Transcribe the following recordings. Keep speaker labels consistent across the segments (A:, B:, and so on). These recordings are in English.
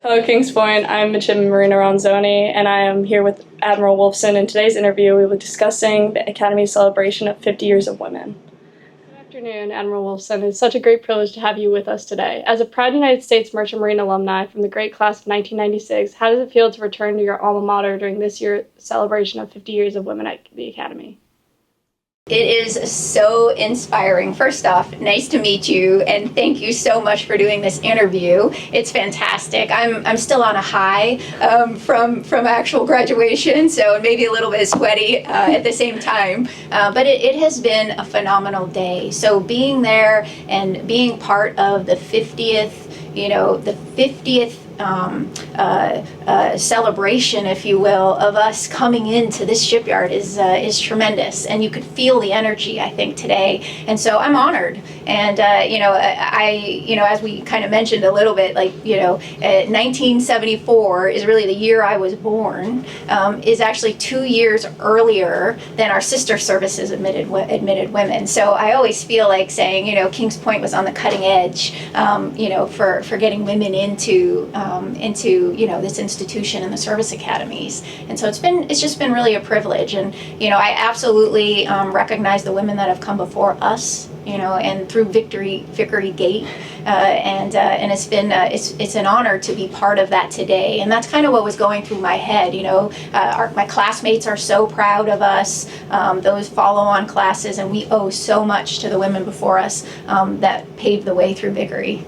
A: Hello, Kings Point. I'm Midshipman Marina Ronzoni, and I am here with Admiral Wolfson. In today's interview, we will be discussing the Academy's celebration of 50 years of women. Good afternoon, Admiral Wolfson. It's such a great privilege to have you with us today. As a proud United States Merchant Marine alumni from the great class of 1996, how does it feel to return to your alma mater during this year's celebration of 50 years of women at the Academy?
B: It is so inspiring. First off, nice to meet you, and thank you so much for doing this interview. It's fantastic. I'm still on a high from actual graduation, so maybe a little bit sweaty at the same time. But it has been a phenomenal day. So being there and being part of the 50th, the 50th celebration, if you will, of us coming into this shipyard is tremendous, and you could feel the energy, I think, today. And so I'm honored. And as we kind of mentioned a little bit, 1974 is really the year I was born. Is actually 2 years earlier than our sister services admitted women. So I always feel like saying, Kings Point was on the cutting edge, for getting women into this institution and the service academies. And so it's just been really a privilege. And I absolutely recognize the women that have come before us, and through Victory Gate, and it's been it's an honor to be part of that today. And that's kind of what was going through my head. My classmates are so proud of us, those follow-on classes, and we owe so much to the women before us that paved the way through Victory.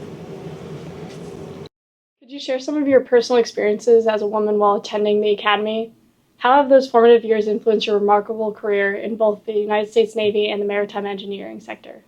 A: Could you share some of your personal experiences as a woman while attending the Academy? How have those formative years influenced your remarkable career in both the United States Navy and the maritime engineering sector?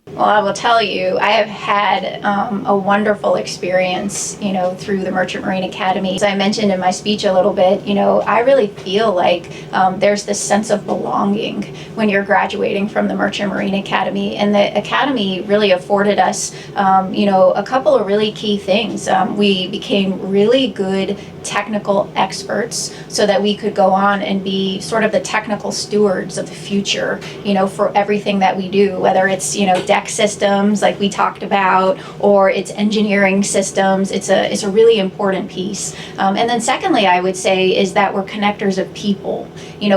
B: Well, I will tell you, I have had a wonderful experience, through the Merchant Marine Academy. As I mentioned in my speech a little bit, I really feel like there's this sense of belonging when you're graduating from the Merchant Marine Academy. And the Academy really afforded us, a couple of really key things. We became really good technical experts so that we could go on and be sort of the technical stewards of the future, for everything that we do, whether it's, deck systems like we talked about, or it's engineering systems. It's a really important piece. And then secondly, I would say is that we're connectors of people,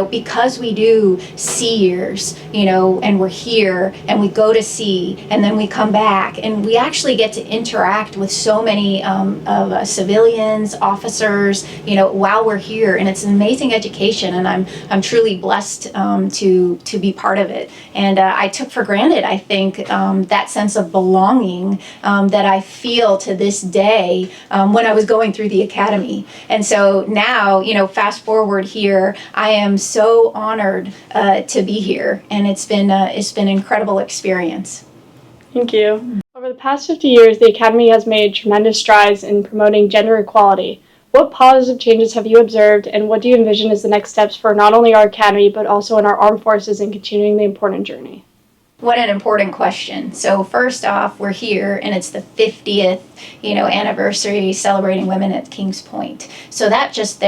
B: because we do sea years, and we're here and we go to sea and then we come back and we actually get to interact with so many of civilians, officers, while we're here. And it's an amazing education, and I'm truly blessed to be part of it. And I took for granted, I think, that sense of belonging that I feel to this day when I was going through the Academy. And so now, fast forward here, I am so honored to be here, and it's been an incredible experience.
A: Thank you. Over the past 50 years, the Academy has made tremendous strides in promoting gender equality. What positive changes have you observed, and what do you envision as the next steps for not only our Academy, but also in our armed forces in continuing the important journey?
B: What an important question. So first off, we're here, and it's the 50th, anniversary celebrating women at Kings Point. So that just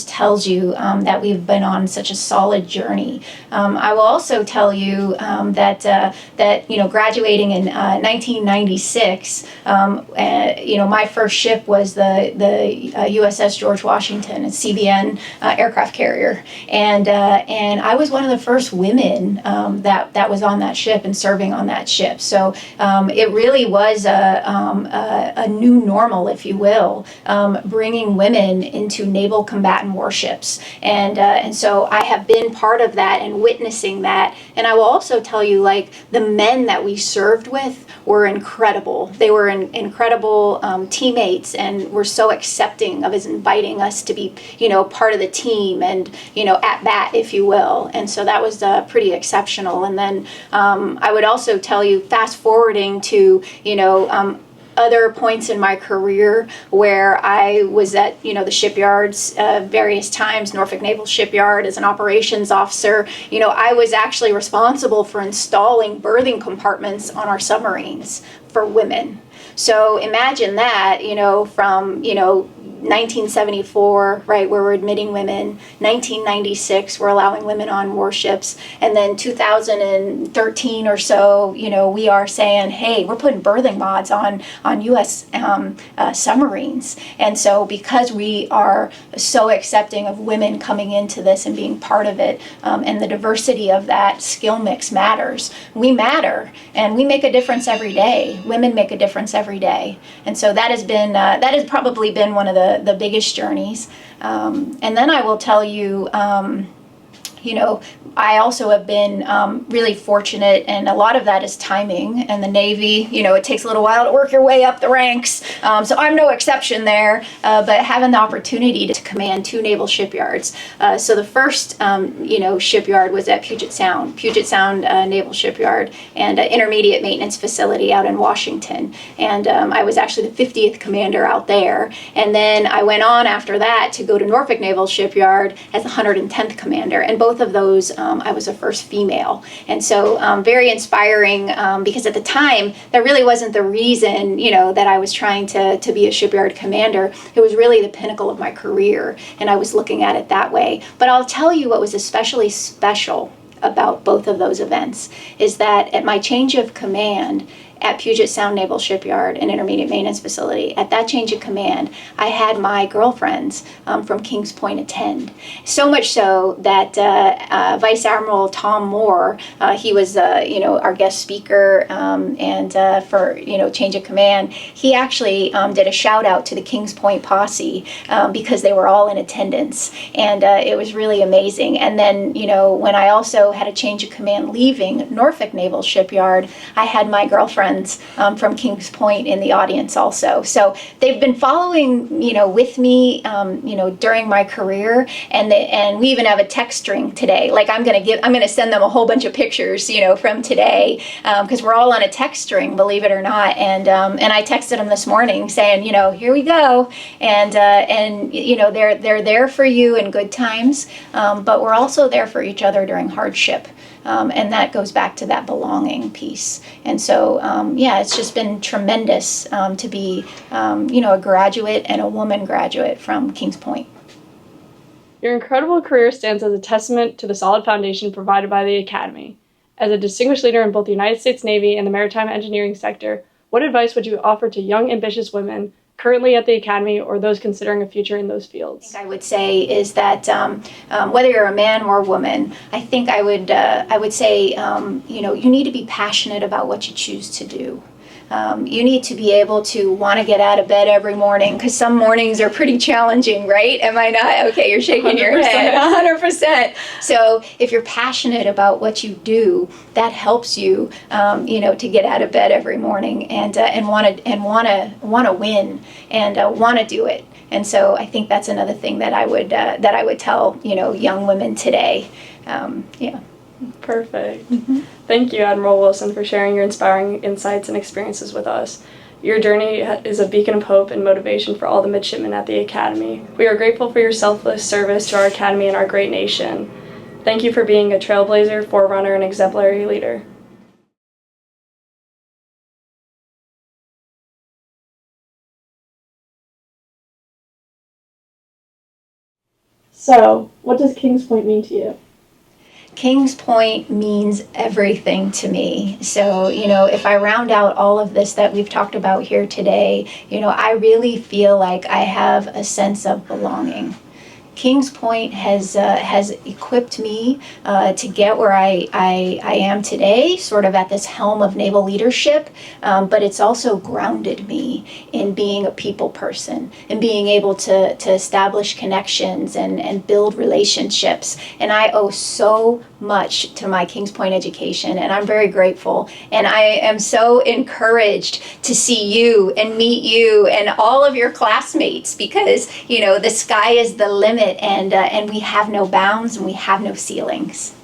B: tells you that we've been on such a solid journey. I will also tell you that graduating in 1996, my first ship was the USS George Washington, a CBN aircraft carrier, and I was one of the first women that was on that ship and serving on that ship. So it really was a new normal, if you will, bringing women into naval combatant warships. And so I have been part of that and witnessing that. And I will also tell you, the men that we served with were incredible. They were incredible teammates, and were so accepting of us, inviting us to be, part of the team and, at bat, if you will. And so that was pretty exceptional. And then I would also tell you, fast forwarding to, other points in my career where I was at, the shipyards various times, Norfolk Naval Shipyard as an operations officer. I was actually responsible for installing berthing compartments on our submarines for women. So imagine that, from, 1974, right, where we're admitting women. 1996, we're allowing women on warships. And then 2013 or so, we are saying, hey, we're putting berthing mods on U.S. Submarines. And so because we are so accepting of women coming into this and being part of it, and the diversity of that skill mix matters. We matter, and we make a difference every day. Women make a difference every day. And so that has probably been one of the biggest journeys. And then I will tell you, I also have been really fortunate, and a lot of that is timing. And the Navy, it takes a little while to work your way up the ranks. So I'm no exception there, but having the opportunity to command 2 naval shipyards. So the first, shipyard was at Puget Sound Naval Shipyard, and an intermediate maintenance facility out in Washington. And I was actually the 50th commander out there. And then I went on after that to go to Norfolk Naval Shipyard as the 110th commander. And both of those, I was the first female. And so very inspiring, because at the time, that really wasn't the reason, that I was trying to be a shipyard commander. It was really the pinnacle of my career, and I was looking at it that way. But I'll tell you what was especially special about both of those events is that at my change of command at Puget Sound Naval Shipyard, an intermediate maintenance facility, at that change of command, I had my girlfriends from Kings Point attend. So much so that Vice Admiral Tom Moore, he was, our guest speaker, and for, change of command, he actually did a shout out to the Kings Point posse because they were all in attendance. And it was really amazing. And then, when I also had a change of command leaving Norfolk Naval Shipyard, I had my girlfriends from Kings Point in the audience also. So they've been following, with me, during my career, and we even have a text string today. Like I'm gonna send them a whole bunch of pictures, from today, because we're all on a text string, believe it or not. And I texted them this morning saying, here we go, and they're there for you in good times, but we're also there for each other during hardship. And that goes back to that belonging piece. And so, it's just been tremendous to be, a graduate and a woman graduate from Kings Point.
A: Your incredible career stands as a testament to the solid foundation provided by the Academy. As a distinguished leader in both the United States Navy and the maritime engineering sector, what advice would you offer to young, ambitious women currently at the Academy or those considering a future in those fields?
B: I would say is that whether you're a man or a woman, I think I would say you need to be passionate about what you choose to do. You need to be able to want to get out of bed every morning, because some mornings are pretty challenging, right? Am I not? Okay, you're shaking 100%. Your head. 100%. So if you're passionate about what you do, that helps you, to get out of bed every morning and want to win and want to do it. And so I think that's another thing that I would tell young women today.
A: Perfect. Mm-hmm. Thank you, Admiral Wolfson, for sharing your inspiring insights and experiences with us. Your journey is a beacon of hope and motivation for all the midshipmen at the Academy. We are grateful for your selfless service to our Academy and our great nation. Thank you for being a trailblazer, forerunner, and exemplary leader. So, what does Kings Point mean to you?
B: Kings Point means everything to me. So, if I round out all of this that we've talked about here today, I really feel like I have a sense of belonging. Kings Point has equipped me to get where I am today, sort of at this helm of naval leadership, but it's also grounded me in being a people person and being able to establish connections and build relationships. And I owe so much to my Kings Point education, and I'm very grateful. And I am so encouraged to see you and meet you and all of your classmates, because the sky is the limit, and we have no bounds and we have no ceilings.